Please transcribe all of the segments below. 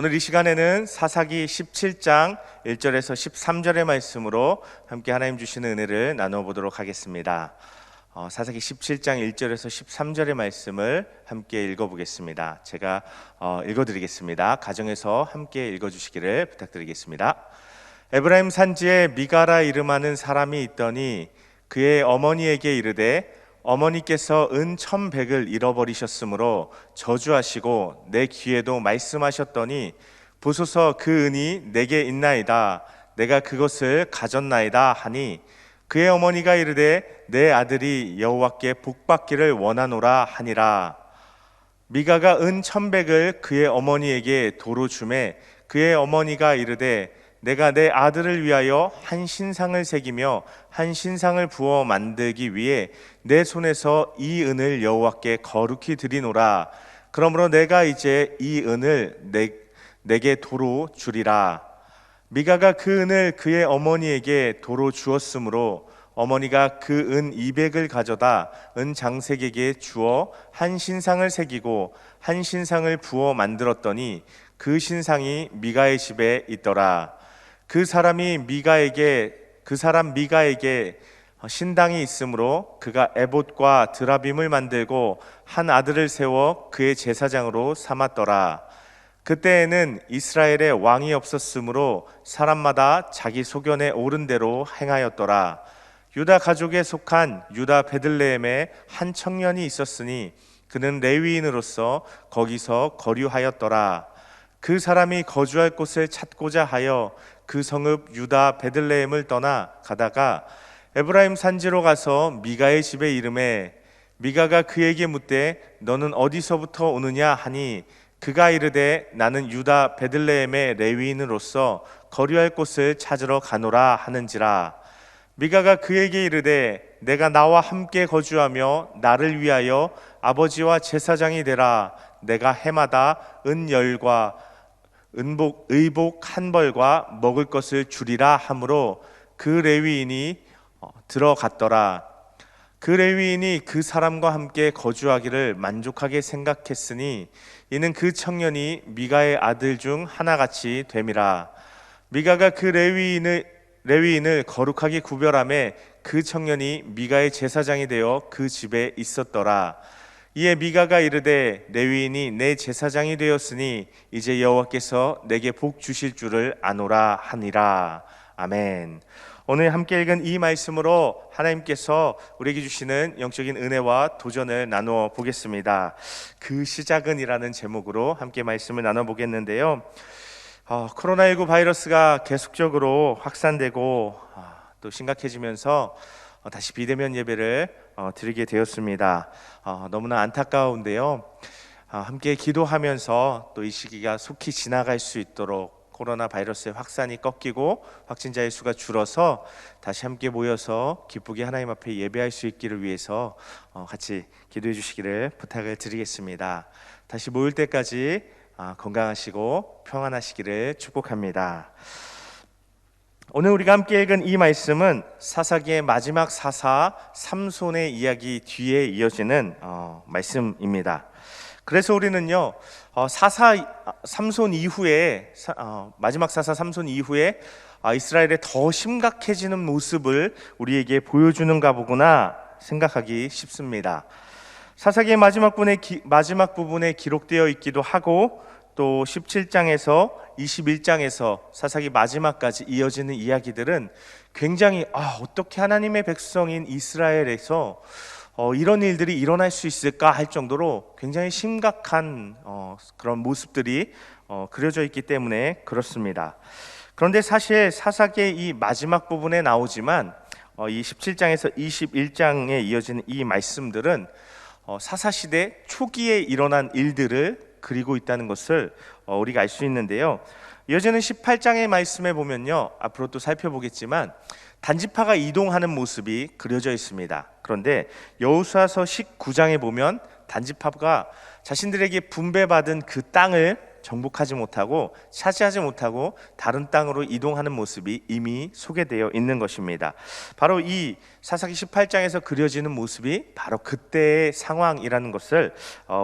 오늘 이 시간에는 사사기 17장 1절에서 13절의 말씀으로 함께 하나님 주시는 은혜를 나눠보도록 하겠습니다. 사사기 17장 1절에서 13절의 말씀을 함께 읽어보겠습니다. 제가 읽어드리겠습니다. 가정에서 함께 읽어주시기를 부탁드리겠습니다. 에브라임 산지에 미가라 이름하는 사람이 있더니 그의 어머니에게 이르되 어머니께서 은 1,100을 잃어버리셨으므로 저주하시고 내 귀에도 말씀하셨더니 보소서 그 은이 내게 있나이다. 내가 그것을 가졌나이다 하니 그의 어머니가 이르되 내 아들이 여호와께 복받기를 원하노라 하니라. 미가가 은 1,100을 그의 어머니에게 도로 주매 그의 어머니가 이르되 내가 내 아들을 위하여 한 신상을 새기며 한 신상을 부어 만들기 위해 내 손에서 이 은을 여호와께 거룩히 드리노라. 그러므로 내가 이제 이 은을 내게 도로 주리라. 미가가 그 은을 그의 어머니에게 도로 주었으므로 어머니가 그 은 200을 가져다 은 장색에게 주어 한 신상을 새기고 한 신상을 부어 만들었더니 그 신상이 미가의 집에 있더라. 그 사람 미가에게 신당이 있으므로 그가 에봇과 드라빔을 만들고 한 아들을 세워 그의 제사장으로 삼았더라. 그때에는 이스라엘에 왕이 없었으므로 사람마다 자기 소견에 옳은 대로 행하였더라. 유다 가족에 속한 유다 베들레헴에 한 청년이 있었으니 그는 레위인으로서 거기서 거류하였더라. 그 사람이 거주할 곳을 찾고자 하여 그 성읍 유다 베들레헴을 떠나 가다가 에브라임 산지로 가서 미가의 집에 이르매 미가가 그에게 묻되 너는 어디서부터 오느냐 하니 그가 이르되 나는 유다 베들레헴의 레위인으로서 거류할 곳을 찾으러 가노라 하는지라. 미가가 그에게 이르되 내가 나와 함께 거주하며 나를 위하여 아버지와 제사장이 되라. 내가 해마다 은열과 의복 한 벌과 먹을 것을 주리라 하므로 그 레위인이 들어갔더라. 그 레위인이 그 사람과 함께 거주하기를 만족하게 생각했으니 이는 그 청년이 미가의 아들 중 하나같이 됨이라. 미가가 그 레위인을 거룩하게 구별하매 그 청년이 미가의 제사장이 되어 그 집에 있었더라. 이에 미가가 이르되 레위인이 내 제사장이 되었으니 이제 여호와께서 내게 복 주실 줄을 아노라 하니라. 아멘. 오늘 함께 읽은 이 말씀으로 하나님께서 우리에게 주시는 영적인 은혜와 도전을 나누어 보겠습니다. 그 시작은이라는 제목으로 함께 말씀을 나눠보겠는데요. 코로나19 바이러스가 계속적으로 확산되고 또 심각해지면서 다시 비대면 예배를 드리게 되었습니다. 너무나 안타까운데요. 함께 기도하면서 또 이 시기가 속히 지나갈 수 있도록 코로나 바이러스의 확산이 꺾이고 확진자의 수가 줄어서 다시 함께 모여서 기쁘게 하나님 앞에 예배할 수 있기를 위해서 같이 기도해 주시기를 부탁을 드리겠습니다. 다시 모일 때까지 건강하시고 평안하시기를 축복합니다. 오늘 우리가 함께 읽은 이 말씀은 사사기의 마지막 사사 삼손의 이야기 뒤에 이어지는 말씀입니다. 그래서 우리는요 삼손 이후에 마지막 사사 삼손 이후에 이스라엘의 더 심각해지는 모습을 우리에게 보여주는가 보구나 생각하기 쉽습니다. 사사기의 마지막 부분에 기록되어 있기도 하고 또 17장에서 21장에서 사사기 마지막까지 이어지는 이야기들은 굉장히 어떻게 하나님의 백성인 이스라엘에서 이런 일들이 일어날 수 있을까 할 정도로 굉장히 심각한 그런 모습들이 그려져 있기 때문에 그렇습니다. 그런데 사실 사사기의 이 마지막 부분에 나오지만 이 17장에서 21장에 이어지는 이 말씀들은 사사시대 초기에 일어난 일들을 그리고 있다는 것을 우리가 알 수 있는데요. 이어지는 18장의 말씀에 보면요, 앞으로 또 살펴보겠지만 단지파가 이동하는 모습이 그려져 있습니다. 그런데 여호수아서 19장에 보면 단지파가 자신들에게 분배받은 그 땅을 정복하지 못하고 차지하지 못하고 다른 땅으로 이동하는 모습이 이미 소개되어 있는 것입니다. 바로 이 사사기 18장에서 그려지는 모습이 바로 그때의 상황이라는 것을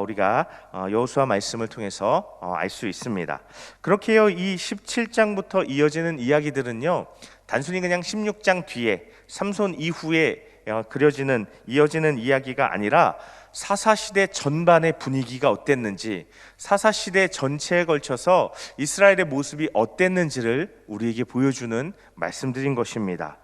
우리가 여호수아 말씀을 통해서 알 수 있습니다. 그렇게요, 이 17장부터 이어지는 이야기들은요, 단순히 그냥 16장 뒤에 삼손 이후에 이어지는 이야기가 아니라 사사시대 전반의 분위기가 어땠는지, 사사시대 전체에 걸쳐서 이스라엘의 모습이 어땠는지를 우리에게 보여주는 말씀드린 것입니다.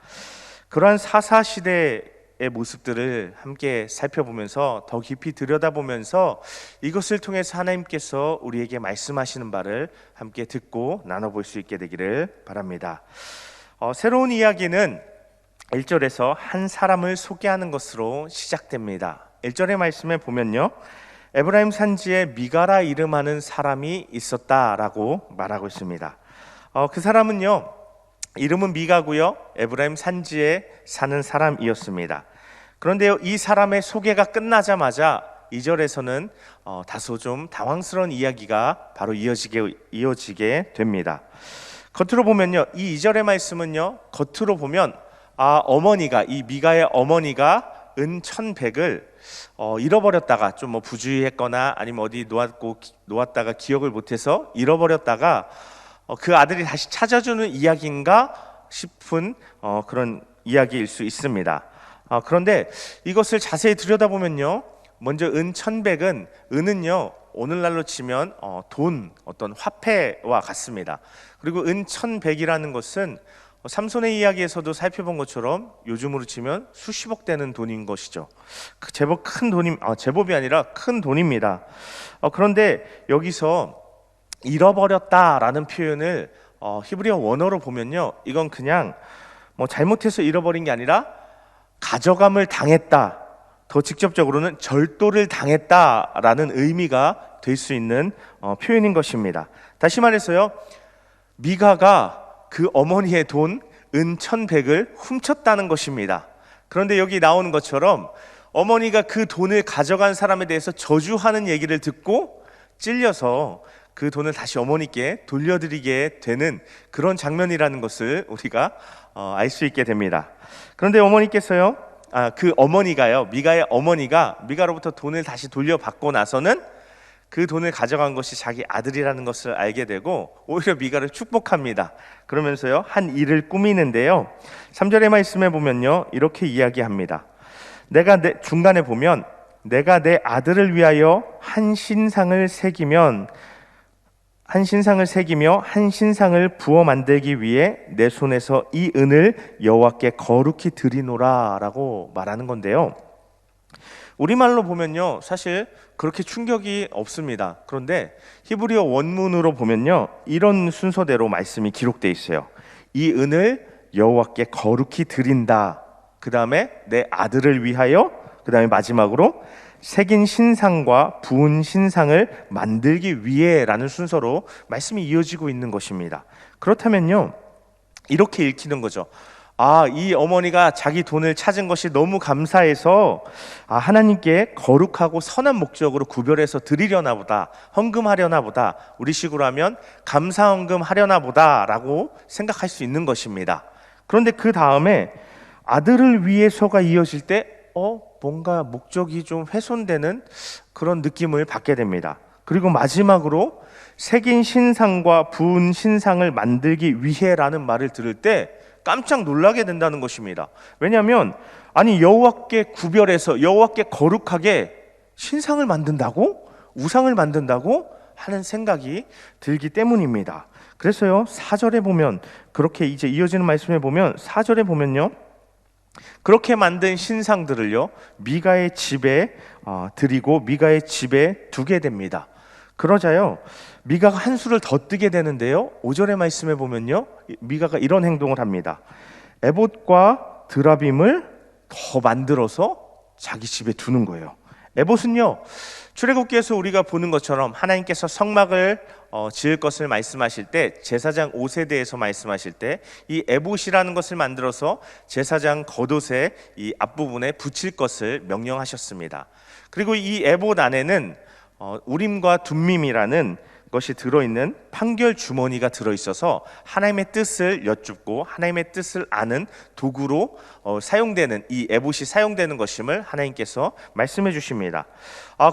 그러한 사사시대의 모습들을 함께 살펴보면서 더 깊이 들여다보면서 이것을 통해서 하나님께서 우리에게 말씀하시는 바를 함께 듣고 나눠볼 수 있게 되기를 바랍니다. 새로운 이야기는 1절에서 한 사람을 소개하는 것으로 시작됩니다. 1절의 말씀에 보면요, 에브라임 산지에 미가라 이름하는 사람이 있었다라고 말하고 있습니다. 그 사람은요, 이름은 미가고요, 에브라임 산지에 사는 사람이었습니다. 그런데요, 이 사람의 소개가 끝나자마자 2절에서는 다소 좀 당황스러운 이야기가 바로 이어지게 됩니다. 겉으로 보면요, 이 2절의 말씀은요, 겉으로 보면 어머니가, 이 미가의 어머니가 은 1,100을 잃어버렸다가 좀 부주의했거나 아니면 어디 놓았다가 기억을 못해서 잃어버렸다가 그 아들이 다시 찾아주는 이야기인가 싶은 그런 이야기일 수 있습니다. 그런데 이것을 자세히 들여다보면요, 먼저 은 1,100은, 은은요 오늘날로 치면 돈, 어떤 화폐와 같습니다. 그리고 은 1,100이라는 것은 삼손의 이야기에서도 살펴본 것처럼 요즘으로 치면 수십억 되는 돈인 것이죠. 제법 큰 돈이 제법이 아니라 큰 돈입니다. 그런데 여기서 잃어버렸다라는 표현을 히브리어 원어로 보면요, 이건 그냥 잘못해서 잃어버린 게 아니라 가져감을 당했다, 더 직접적으로는 절도를 당했다라는 의미가 될 수 있는 표현인 것입니다. 다시 말해서요, 미가가 그 어머니의 돈 은 1,100을 훔쳤다는 것입니다. 그런데 여기 나오는 것처럼 어머니가 그 돈을 가져간 사람에 대해서 저주하는 얘기를 듣고 찔려서 그 돈을 다시 어머니께 돌려드리게 되는 그런 장면이라는 것을 우리가 알 수 있게 됩니다. 그런데 어머니께서요, 그 어머니가요, 미가의 어머니가 미가로부터 돈을 다시 돌려받고 나서는 그 돈을 가져간 것이 자기 아들이라는 것을 알게 되고 오히려 미가를 축복합니다. 그러면서요, 한 일을 꾸미는데요, 3절의 말씀에 보면요, 이렇게 이야기합니다. 중간에 보면 내가 내 아들을 위하여 한 신상을 새기며 한 신상을 부어 만들기 위해 내 손에서 이 은을 여호와께 거룩히 드리노라 라고 말하는 건데요, 우리말로 보면요, 사실 그렇게 충격이 없습니다. 그런데 히브리어 원문으로 보면요, 이런 순서대로 말씀이 기록되어 있어요. 이 은을 여호와께 거룩히 드린다, 그 다음에 내 아들을 위하여, 그 다음에 마지막으로 새긴 신상과 부은 신상을 만들기 위해 라는 순서로 말씀이 이어지고 있는 것입니다. 그렇다면요, 이렇게 읽히는 거죠. 이 어머니가 자기 돈을 찾은 것이 너무 감사해서 하나님께 거룩하고 선한 목적으로 구별해서 드리려나 보다, 헌금하려나 보다, 우리식으로 하면 감사헌금 하려나 보다 라고 생각할 수 있는 것입니다. 그런데 그 다음에 아들을 위해서가 이어질 때 뭔가 목적이 좀 훼손되는 그런 느낌을 받게 됩니다. 그리고 마지막으로 새긴 신상과 부은 신상을 만들기 위해라는 말을 들을 때 깜짝 놀라게 된다는 것입니다. 왜냐하면 여호와께 구별해서 여호와께 거룩하게 신상을 만든다고? 우상을 만든다고? 하는 생각이 들기 때문입니다. 그래서요, 4절에 보면, 그렇게 이제 이어지는 말씀에 보면 4절에 보면요, 그렇게 만든 신상들을요, 미가의 집에 드리고 미가의 집에 두게 됩니다. 그러자요, 미가가 한 수를 더 뜨게 되는데요, 5절의 말씀에 보면요, 미가가 이런 행동을 합니다. 에봇과 드라빔을 더 만들어서 자기 집에 두는 거예요. 에봇은요, 출애굽기에서 우리가 보는 것처럼 하나님께서 성막을 지을 것을 말씀하실 때, 제사장 옷에 대해서 말씀하실 때 이 에봇이라는 것을 만들어서 제사장 겉옷의 이 앞부분에 붙일 것을 명령하셨습니다. 그리고 이 에봇 안에는 우림과 둠밈이라는 것이 들어있는 판결 주머니가 들어있어서 하나님의 뜻을 여쭙고 하나님의 뜻을 아는 도구로 사용되는, 이 에봇이 사용되는 것임을 하나님께서 말씀해 주십니다.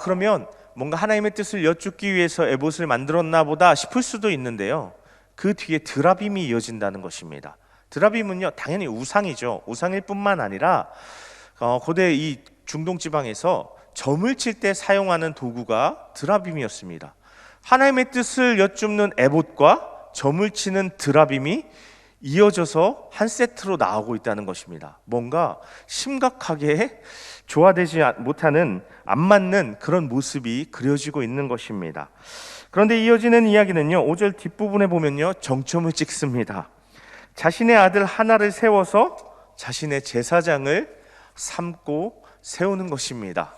그러면 뭔가 하나님의 뜻을 여쭙기 위해서 에봇을 만들었나 보다 싶을 수도 있는데요, 그 뒤에 드라빔이 이어진다는 것입니다. 드라빔은요, 당연히 우상이죠. 우상일 뿐만 아니라 고대 이 중동 지방에서 점을 칠 때 사용하는 도구가 드라빔이었습니다. 하나님의 뜻을 여쭙는 에봇과 점을 치는 드라빔이 이어져서 한 세트로 나오고 있다는 것입니다. 뭔가 심각하게 조화되지 못하는, 안 맞는 그런 모습이 그려지고 있는 것입니다. 그런데 이어지는 이야기는요, 5절 뒷부분에 보면요, 정점을 찍습니다. 자신의 아들 하나를 세워서 자신의 제사장을 삼고 세우는 것입니다.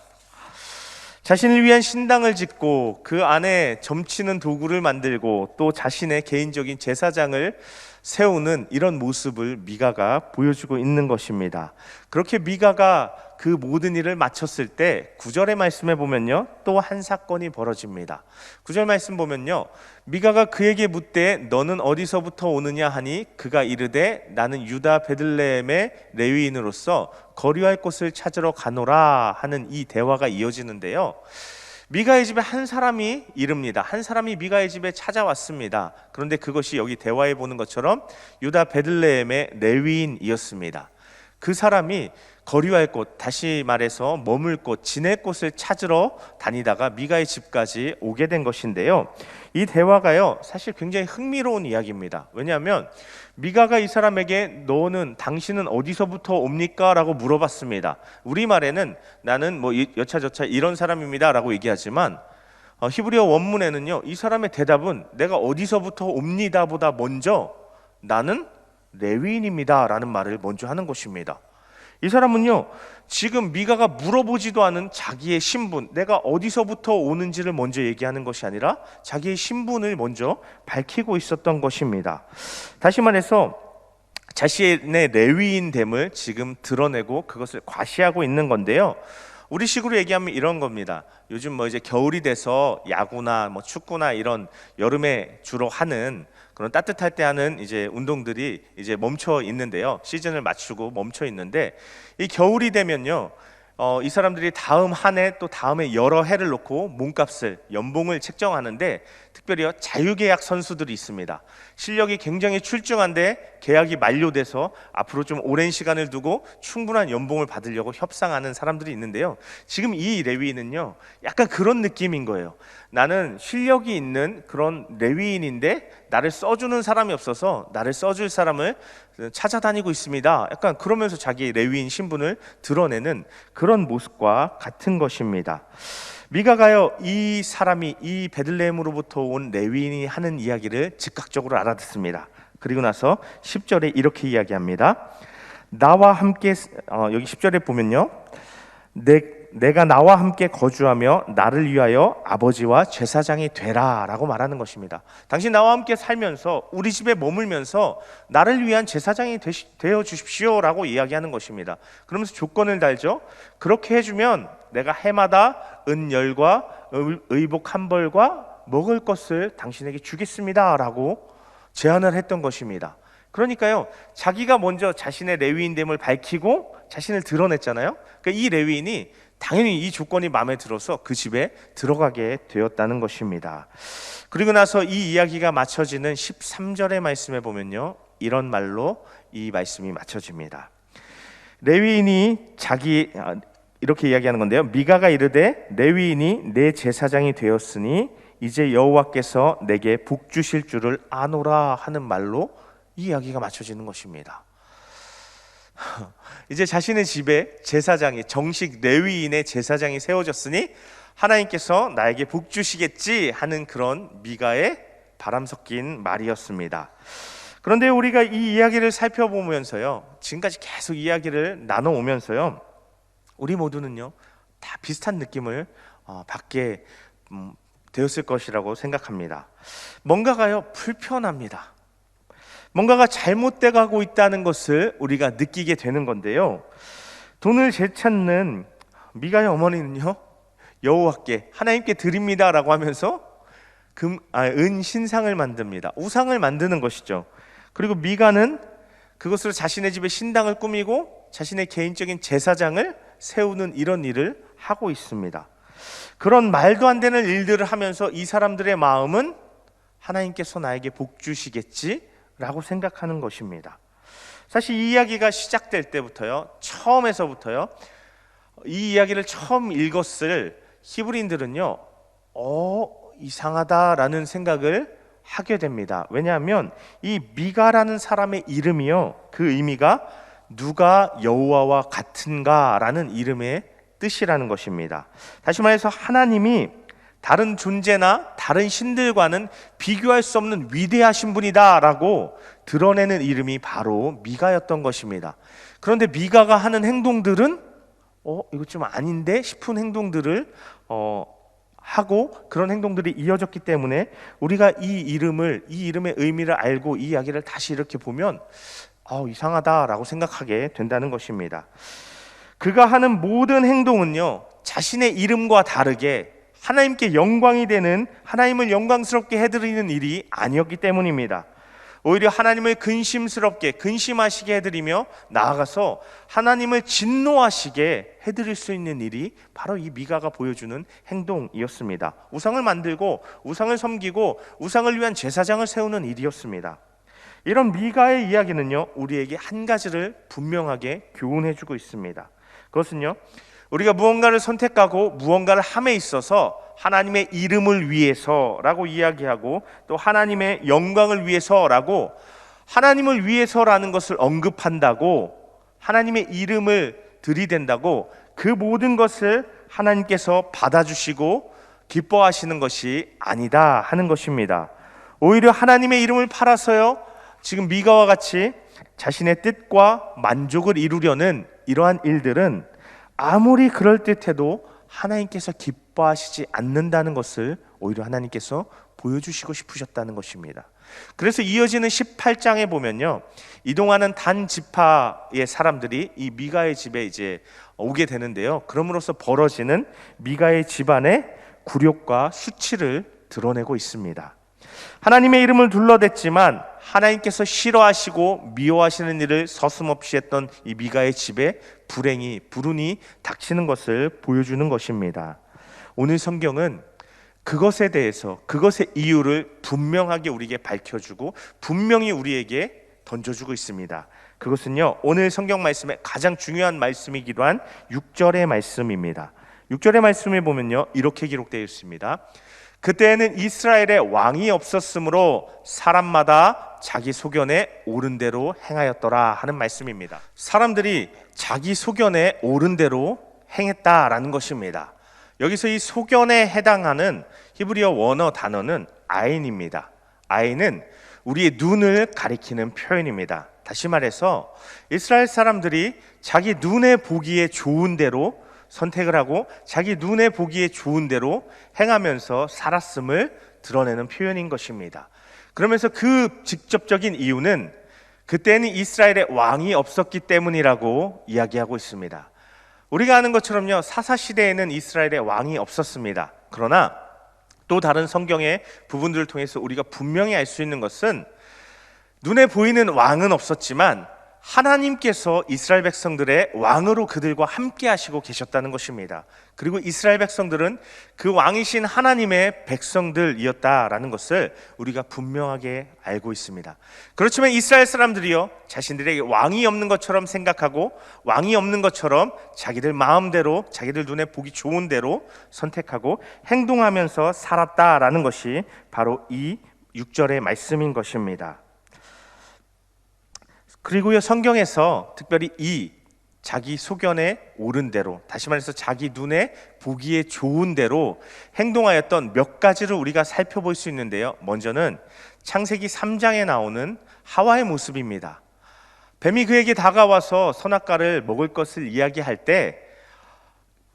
자신을 위한 신당을 짓고 그 안에 점치는 도구를 만들고 또 자신의 개인적인 제사장을 세우는 이런 모습을 미가가 보여주고 있는 것입니다. 그렇게 미가가 그 모든 일을 마쳤을 때 9절의 말씀에 보면요, 또 한 사건이 벌어집니다. 9절 말씀 보면요, 미가가 그에게 묻되 너는 어디서부터 오느냐 하니 그가 이르되 나는 유다 베들레헴의 레위인으로서 거류할 곳을 찾으러 가노라 하는 이 대화가 이어지는데요, 미가의 집에 한 사람이 이릅니다. 한 사람이 미가의 집에 찾아왔습니다. 그런데 그것이 여기 대화에 보는 것처럼 유다 베들레헴의 레위인이었습니다. 그 사람이 거류할 곳, 다시 말해서 머물 곳, 지낼 곳을 찾으러 다니다가 미가의 집까지 오게 된 것인데요, 이 대화가요, 사실 굉장히 흥미로운 이야기입니다. 왜냐하면 미가가 이 사람에게 당신은 어디서부터 옵니까? 라고 물어봤습니다. 우리말에는 나는 여차저차 이런 사람입니다 라고 얘기하지만 히브리어 원문에는요, 이 사람의 대답은 내가 어디서부터 옵니다 보다 먼저 나는 레위인입니다 라는 말을 먼저 하는 것입니다. 이 사람은요, 지금 미가가 물어보지도 않은 자기의 신분, 내가 어디서부터 오는지를 먼저 얘기하는 것이 아니라 자기의 신분을 먼저 밝히고 있었던 것입니다. 다시 말해서 자신의 레위인됨을 지금 드러내고 그것을 과시하고 있는 건데요, 우리 식으로 얘기하면 이런 겁니다. 요즘 이제 겨울이 돼서 야구나 축구나 이런 여름에 주로 하는 그런 따뜻할 때 하는 이제 운동들이 이제 멈춰 있는데요, 시즌을 맞추고 멈춰 있는데, 이 겨울이 되면요, 이 사람들이 다음 한 해 또 다음에 여러 해를 놓고 몸값을, 연봉을 책정하는데, 특별히 자유계약 선수들이 있습니다. 실력이 굉장히 출중한데 계약이 만료돼서 앞으로 좀 오랜 시간을 두고 충분한 연봉을 받으려고 협상하는 사람들이 있는데요, 지금 이 레위인은요, 약간 그런 느낌인 거예요. 나는 실력이 있는 그런 레위인인데 나를 써주는 사람이 없어서 나를 써줄 사람을 찾아다니고 있습니다. 약간 그러면서 자기 레위인 신분을 드러내는 그런 모습과 같은 것입니다. 미가가요, 이 사람이 이 베들레헴으로부터 온 레위인이 하는 이야기를 즉각적으로 알아듣습니다. 그리고 나서 10절에 이렇게 이야기합니다. 나와 함께, 여기 10절에 보면요, 내가 나와 함께 거주하며 나를 위하여 아버지와 제사장이 되라 라고 말하는 것입니다. 당신 나와 함께 살면서 우리 집에 머물면서 나를 위한 제사장이 되어 주십시오 라고 이야기하는 것입니다. 그러면서 조건을 달죠. 그렇게 해주면 내가 해마다 은열과 의복 한 벌과 먹을 것을 당신에게 주겠습니다 라고 제안을 했던 것입니다. 그러니까요, 자기가 먼저 자신의 레위인됨을 밝히고 자신을 드러냈잖아요. 그러니까 이 레위인이 당연히 이 조건이 마음에 들어서 그 집에 들어가게 되었다는 것입니다. 그리고 나서 이 이야기가 맞춰지는 13절의 말씀에 보면요, 이런 말로 이 말씀이 맞춰집니다. 레위인이 이렇게 이야기하는 건데요, 미가가 이르되 레위인이 내 제사장이 되었으니 이제 여호와께서 내게 복 주실 줄을 아노라 하는 말로 이 이야기가 맞춰지는 것입니다. 이제 자신의 집에 제사장이, 정식 레위인의 제사장이 세워졌으니 하나님께서 나에게 복 주시겠지 하는 그런 미가의 바람 섞인 말이었습니다. 그런데 우리가 이 이야기를 살펴보면서요, 지금까지 계속 이야기를 나눠오면서요, 우리 모두는요 다 비슷한 느낌을 받게 되었을 것이라고 생각합니다. 뭔가가요 불편합니다. 뭔가가 잘못돼 가고 있다는 것을 우리가 느끼게 되는 건데요, 돈을 되찾는 미가의 어머니는요, 여호와께, 하나님께 드립니다 라고 하면서 은 신상을 만듭니다. 우상을 만드는 것이죠. 그리고 미가는 그것으로 자신의 집에 신당을 꾸미고 자신의 개인적인 제사장을 세우는 이런 일을 하고 있습니다. 그런 말도 안 되는 일들을 하면서 이 사람들의 마음은 하나님께서 나에게 복 주시겠지라고 생각하는 것입니다. 사실 이 이야기가 시작될 때부터요, 처음에서부터요, 이 이야기를 처음 읽었을 히브리인들은요, 이상하다라는 생각을 하게 됩니다. 왜냐하면 이 미가라는 사람의 이름이요, 그 의미가 누가 여호와와 같은가라는 이름의 뜻이라는 것입니다. 다시 말해서 하나님이 다른 존재나 다른 신들과는 비교할 수 없는 위대하신 분이다라고 드러내는 이름이 바로 미가였던 것입니다. 그런데 미가가 하는 행동들은 이거 좀 아닌데 싶은 행동들을 하고 그런 행동들이 이어졌기 때문에 우리가 이 이름의 의미를 알고 이 이야기를 다시 이렇게 보면 이상하다라고 생각하게 된다는 것입니다. 그가 하는 모든 행동은요, 자신의 이름과 다르게 하나님께 영광이 되는, 하나님을 영광스럽게 해드리는 일이 아니었기 때문입니다. 오히려 하나님을 근심하시게 해드리며 나아가서 하나님을 진노하시게 해드릴 수 있는 일이 바로 이 미가가 보여주는 행동이었습니다. 우상을 만들고 우상을 섬기고 우상을 위한 제사장을 세우는 일이었습니다. 이런 미가의 이야기는요, 우리에게 한 가지를 분명하게 교훈해주고 있습니다. 그것은요, 우리가 무언가를 선택하고 무언가를 함에 있어서 하나님의 이름을 위해서라고 이야기하고 또 하나님의 영광을 위해서라고, 하나님을 위해서라는 것을 언급한다고, 하나님의 이름을 들이댄다고 그 모든 것을 하나님께서 받아주시고 기뻐하시는 것이 아니다 하는 것입니다. 오히려 하나님의 이름을 팔아서요, 지금 미가와 같이 자신의 뜻과 만족을 이루려는 이러한 일들은 아무리 그럴듯해도 하나님께서 기뻐하시지 않는다는 것을 오히려 하나님께서 보여주시고 싶으셨다는 것입니다. 그래서 이어지는 18장에 보면요, 이동하는 단 지파의 사람들이 이 미가의 집에 이제 오게 되는데요, 그럼으로써 벌어지는 미가의 집안의 굴욕과 수치를 드러내고 있습니다. 하나님의 이름을 둘러댔지만 하나님께서 싫어하시고 미워하시는 일을 서슴없이 했던 이 미가의 집에 불운이 닥치는 것을 보여주는 것입니다. 오늘 성경은 그것에 대해서, 그것의 이유를 분명하게 우리에게 밝혀주고 분명히 우리에게 던져주고 있습니다. 그것은요, 오늘 성경 말씀의 가장 중요한 말씀이기도 한 6절의 말씀입니다. 6절의 말씀을 보면요, 이렇게 기록되어 있습니다. 그때에는 이스라엘에 왕이 없었으므로 사람마다 자기 소견에 옳은 대로 행하였더라 하는 말씀입니다. 사람들이 자기 소견에 옳은 대로 행했다라는 것입니다. 여기서 이 소견에 해당하는 히브리어 원어 단어는 아인입니다. 아인은 우리의 눈을 가리키는 표현입니다. 다시 말해서 이스라엘 사람들이 자기 눈에 보기에 좋은 대로 선택을 하고 자기 눈에 보기에 좋은 대로 행하면서 살았음을 드러내는 표현인 것입니다. 그러면서 그 직접적인 이유는 그때는 이스라엘에 왕이 없었기 때문이라고 이야기하고 있습니다. 우리가 아는 것처럼요, 사사시대에는 이스라엘에 왕이 없었습니다. 그러나 또 다른 성경의 부분들을 통해서 우리가 분명히 알 수 있는 것은 눈에 보이는 왕은 없었지만 하나님께서 이스라엘 백성들의 왕으로 그들과 함께 하시고 계셨다는 것입니다. 그리고 이스라엘 백성들은 그 왕이신 하나님의 백성들이었다라는 것을 우리가 분명하게 알고 있습니다. 그렇지만 이스라엘 사람들이요, 자신들에게 왕이 없는 것처럼 생각하고 왕이 없는 것처럼 자기들 마음대로, 자기들 눈에 보기 좋은 대로 선택하고 행동하면서 살았다라는 것이 바로 이 6절의 말씀인 것입니다. 그리고요, 성경에서 특별히 이 자기 소견에 옳은 대로, 다시 말해서 자기 눈에 보기에 좋은 대로 행동하였던 몇 가지를 우리가 살펴볼 수 있는데요, 먼저는 창세기 3장에 나오는 하와의 모습입니다. 뱀이 그에게 다가와서 선악과를 먹을 것을 이야기할 때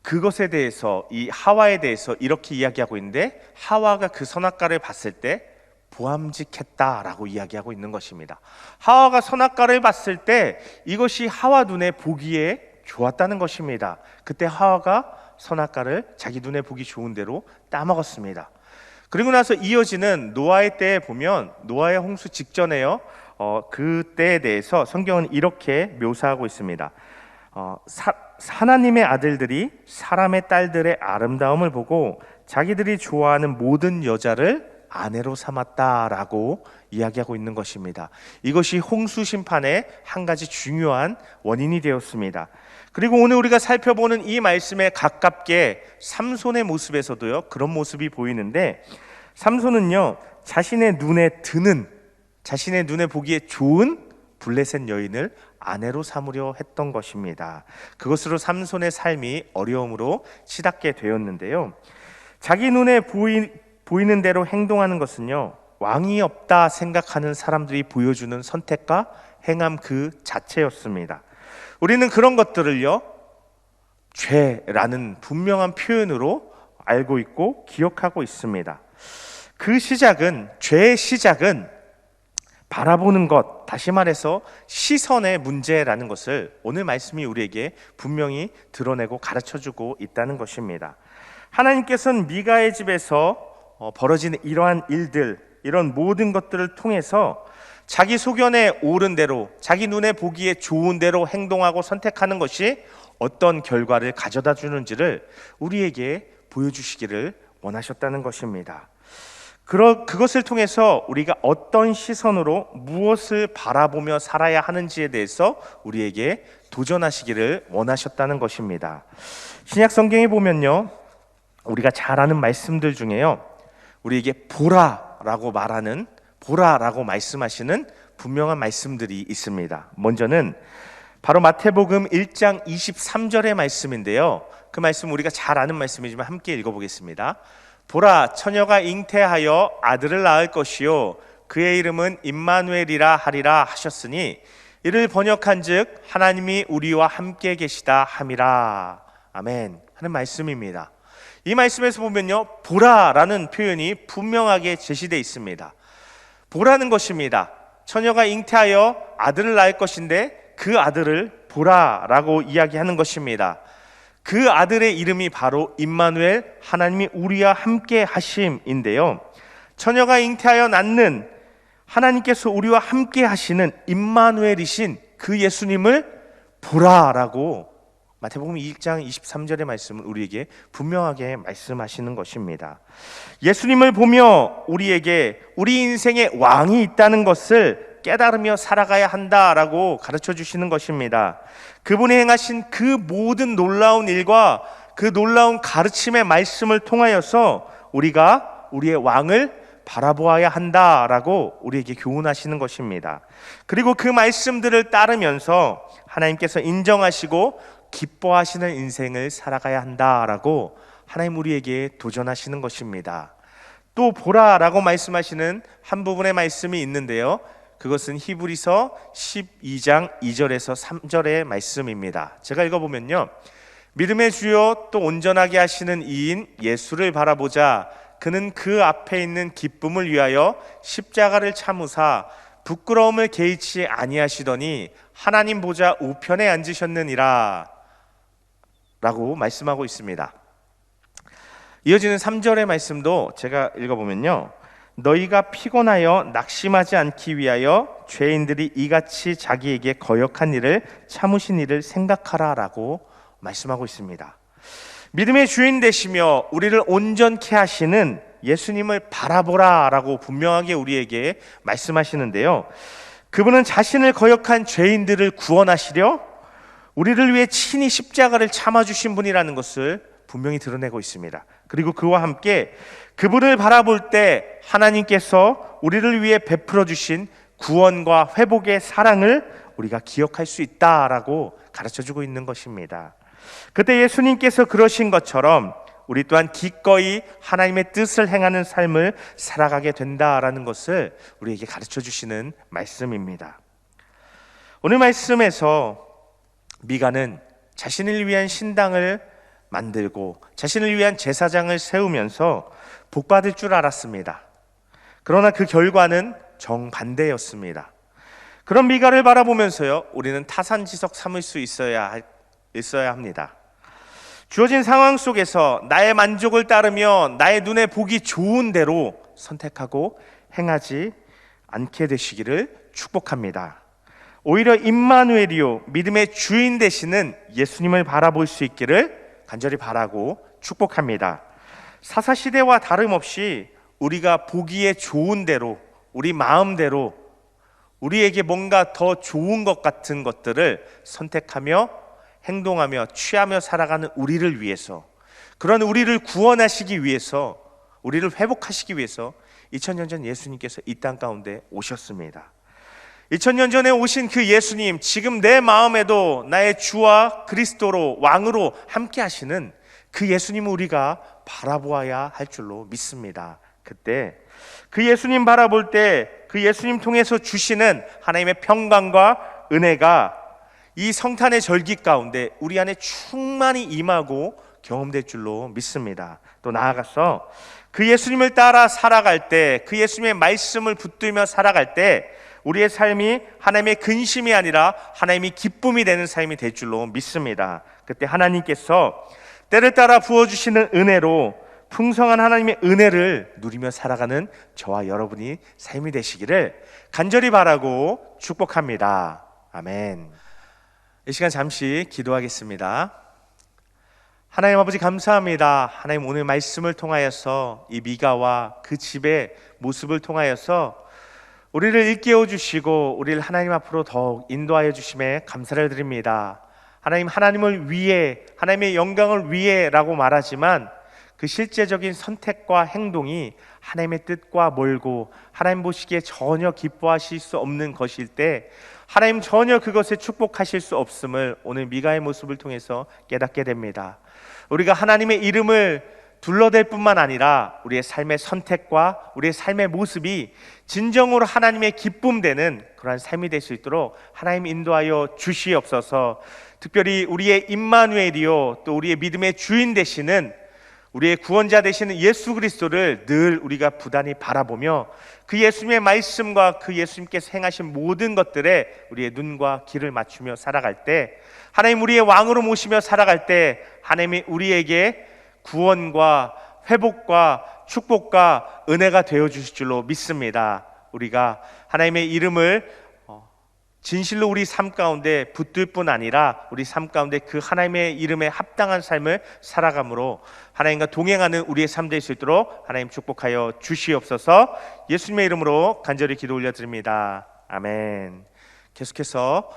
그것에 대해서, 이 하와에 대해서 이렇게 이야기하고 있는데, 하와가 그 선악과를 봤을 때 보암직했다라고 이야기하고 있는 것입니다. 하와가 선악과를 봤을 때 이것이 하와 눈에 보기에 좋았다는 것입니다. 그때 하와가 선악과를 자기 눈에 보기 좋은 대로 따먹었습니다. 그리고 나서 이어지는 노아의 때에 보면 노아의 홍수 직전에요. 그 때에 대해서 성경은 이렇게 묘사하고 있습니다. 하나님의 아들들이 사람의 딸들의 아름다움을 보고 자기들이 좋아하는 모든 여자를 아내로 삼았다라고 이야기하고 있는 것입니다. 이것이 홍수 심판의 한 가지 중요한 원인이 되었습니다. 그리고 오늘 우리가 살펴보는 이 말씀에 가깝게 삼손의 모습에서도요, 그런 모습이 보이는데, 삼손은요, 자신의 눈에 보기에 좋은 블레셋 여인을 아내로 삼으려 했던 것입니다. 그것으로 삼손의 삶이 어려움으로 치닫게 되었는데요. 자기 눈에 보이는 대로 행동하는 것은요, 왕이 없다 생각하는 사람들이 보여주는 선택과 행함 그 자체였습니다. 우리는 그런 것들을요, 죄라는 분명한 표현으로 알고 있고 기억하고 있습니다. 죄의 시작은 바라보는 것, 다시 말해서 시선의 문제라는 것을 오늘 말씀이 우리에게 분명히 드러내고 가르쳐주고 있다는 것입니다. 하나님께서는 미가의 집에서 벌어지는 이러한 일들, 이런 모든 것들을 통해서 자기 소견에 옳은 대로, 자기 눈에 보기에 좋은 대로 행동하고 선택하는 것이 어떤 결과를 가져다 주는지를 우리에게 보여주시기를 원하셨다는 것입니다. 그것을 통해서 우리가 어떤 시선으로 무엇을 바라보며 살아야 하는지에 대해서 우리에게 도전하시기를 원하셨다는 것입니다. 신약 성경에 보면요, 우리가 잘 아는 말씀들 중에요, 우리에게 보라라고 말씀하시는 분명한 말씀들이 있습니다. 먼저는 바로 마태복음 1장 23절의 말씀인데요, 그 말씀 우리가 잘 아는 말씀이지만 함께 읽어보겠습니다. 보라, 처녀가 잉태하여 아들을 낳을 것이요 그의 이름은 임마누엘이라 하리라 하셨으니 이를 번역한즉 하나님이 우리와 함께 계시다 함이라. 아멘 하는 말씀입니다. 이 말씀에서 보면요, 보라라는 표현이 분명하게 제시되어 있습니다. 보라는 것입니다. 처녀가 잉태하여 아들을 낳을 것인데 그 아들을 보라라고 이야기하는 것입니다. 그 아들의 이름이 바로 임마누엘, 하나님이 우리와 함께 하심인데요, 처녀가 잉태하여 낳는 하나님께서 우리와 함께 하시는 임마누엘이신 그 예수님을 보라라고 마태복음 1장 23절의 말씀은 우리에게 분명하게 말씀하시는 것입니다. 예수님을 보며 우리에게 우리 인생에 왕이 있다는 것을 깨달으며 살아가야 한다라고 가르쳐 주시는 것입니다. 그분이 행하신 그 모든 놀라운 일과 그 놀라운 가르침의 말씀을 통하여서 우리가 우리의 왕을 바라보아야 한다라고 우리에게 교훈하시는 것입니다. 그리고 그 말씀들을 따르면서 하나님께서 인정하시고 기뻐하시는 인생을 살아가야 한다라고 하나님 우리에게 도전하시는 것입니다. 또 보라라고 말씀하시는 한 부분의 말씀이 있는데요, 그것은 히브리서 12장 2절에서 3절의 말씀입니다. 제가 읽어보면요, 믿음의 주요 또 온전하게 하시는 이인 예수를 바라보자. 그는 그 앞에 있는 기쁨을 위하여 십자가를 참으사 부끄러움을 개의치 아니하시더니 하나님 보좌 우편에 앉으셨느니라 라고 말씀하고 있습니다. 이어지는 3절의 말씀도 제가 읽어보면요, 너희가 피곤하여 낙심하지 않기 위하여 죄인들이 이같이 자기에게 거역한 일을 참으신 일을 생각하라 라고 말씀하고 있습니다. 믿음의 주인 되시며 우리를 온전케 하시는 예수님을 바라보라 라고 분명하게 우리에게 말씀하시는데요, 그분은 자신을 거역한 죄인들을 구원하시려 우리를 위해 친히 십자가를 참아주신 분이라는 것을 분명히 드러내고 있습니다. 그리고 그와 함께 그분을 바라볼 때 하나님께서 우리를 위해 베풀어 주신 구원과 회복의 사랑을 우리가 기억할 수 있다라고 가르쳐주고 있는 것입니다. 그때 예수님께서 그러신 것처럼 우리 또한 기꺼이 하나님의 뜻을 행하는 삶을 살아가게 된다라는 것을 우리에게 가르쳐 주시는 말씀입니다. 오늘 말씀에서 미가는 자신을 위한 신당을 만들고 자신을 위한 제사장을 세우면서 복받을 줄 알았습니다. 그러나 그 결과는 정반대였습니다. 그런 미가를 바라보면서요, 우리는 타산지석 삼을 수 있어야 합니다. 주어진 상황 속에서 나의 만족을 따르며 나의 눈에 보기 좋은 대로 선택하고 행하지 않게 되시기를 축복합니다. 오히려 임마누엘이요, 믿음의 주인 되시는 예수님을 바라볼 수 있기를 간절히 바라고 축복합니다. 사사시대와 다름없이 우리가 보기에 좋은 대로, 우리 마음대로 우리에게 뭔가 더 좋은 것 같은 것들을 선택하며 행동하며 취하며 살아가는 우리를 위해서, 그런 우리를 구원하시기 위해서, 우리를 회복하시기 위해서 2000년 전 예수님께서 이 땅 가운데 오셨습니다. 2000년 전에 오신 그 예수님, 지금 내 마음에도 나의 주와 그리스도로 왕으로 함께 하시는 그 예수님을 우리가 바라보아야 할 줄로 믿습니다. 그때 그 예수님 바라볼 때 그 예수님 통해서 주시는 하나님의 평강과 은혜가 이 성탄의 절기 가운데 우리 안에 충만히 임하고 경험될 줄로 믿습니다. 또 나아가서 그 예수님을 따라 살아갈 때, 그 예수님의 말씀을 붙들며 살아갈 때 우리의 삶이 하나님의 근심이 아니라 하나님의 기쁨이 되는 삶이 될 줄로 믿습니다. 그때 하나님께서 때를 따라 부어주시는 은혜로 풍성한 하나님의 은혜를 누리며 살아가는 저와 여러분이 삶이 되시기를 간절히 바라고 축복합니다. 아멘. 이 시간 잠시 기도하겠습니다. 하나님 아버지 감사합니다. 하나님 오늘 말씀을 통하여서 이 미가와 그 집의 모습을 통하여서 우리를 일깨워 주시고 우리를 하나님 앞으로 더욱 인도하여 주심에 감사를 드립니다. 하나님을 위해, 하나님의 영광을 위해라고 말하지만 그 실제적인 선택과 행동이 하나님의 뜻과 멀고 하나님 보시기에 전혀 기뻐하실 수 없는 것일 때 하나님 전혀 그것에 축복하실 수 없음을 오늘 미가의 모습을 통해서 깨닫게 됩니다. 우리가 하나님의 이름을 둘러댈 뿐만 아니라 우리의 삶의 선택과 우리의 삶의 모습이 진정으로 하나님의 기쁨 되는 그러한 삶이 될 수 있도록 하나님 인도하여 주시옵소서. 특별히 우리의 임마누엘이요, 또 우리의 믿음의 주인 되시는, 우리의 구원자 되시는 예수 그리스도를 늘 우리가 부단히 바라보며 그 예수님의 말씀과 그 예수님께서 행하신 모든 것들에 우리의 눈과 귀를 맞추며 살아갈 때, 하나님 우리의 왕으로 모시며 살아갈 때 하나님이 우리에게 구원과 회복과 축복과 은혜가 되어 주실 줄로 믿습니다. 우리가 하나님의 이름을 진실로 우리 삶 가운데 붙들 뿐 아니라 우리 삶 가운데 그 하나님의 이름에 합당한 삶을 살아감으로 하나님과 동행하는 우리의 삶 될 수 있도록 하나님 축복하여 주시옵소서. 예수님의 이름으로 간절히 기도 올려드립니다. 아멘. 계속해서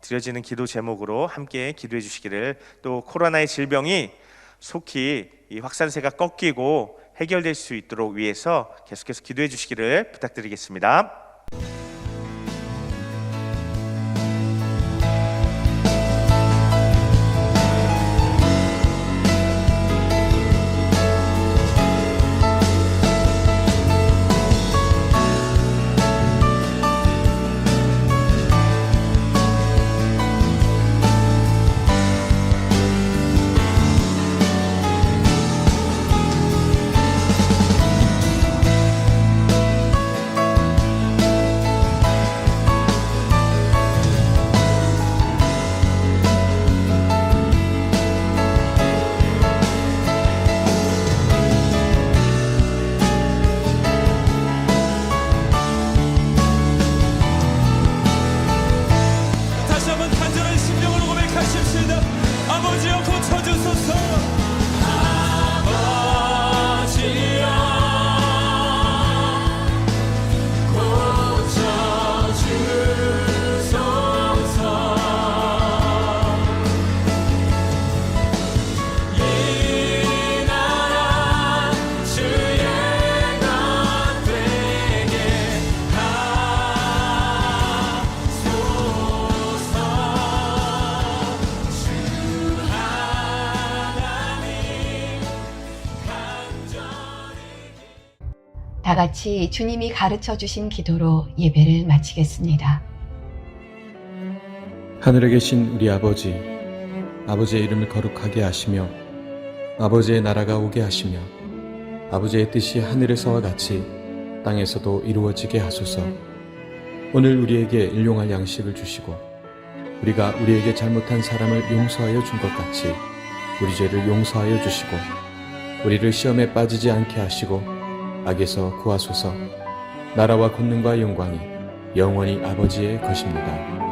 드려지는 기도 제목으로 함께 기도해 주시기를, 또 코로나의 질병이 속히 이 확산세가 꺾이고 해결될 수 있도록 위해서 계속해서 기도해 주시기를 부탁드리겠습니다. 다 같이 주님이 가르쳐 주신 기도로 예배를 마치겠습니다. 하늘에 계신 우리 아버지, 아버지의 이름을 거룩하게 하시며 아버지의 나라가 오게 하시며 아버지의 뜻이 하늘에서와 같이 땅에서도 이루어지게 하소서. 오늘 우리에게 일용할 양식을 주시고 우리가 우리에게 잘못한 사람을 용서하여 준 것 같이 우리 죄를 용서하여 주시고 우리를 시험에 빠지지 않게 하시고 악에서 구하소서. 나라와 권능과 영광이 영원히 아버지의 것입니다.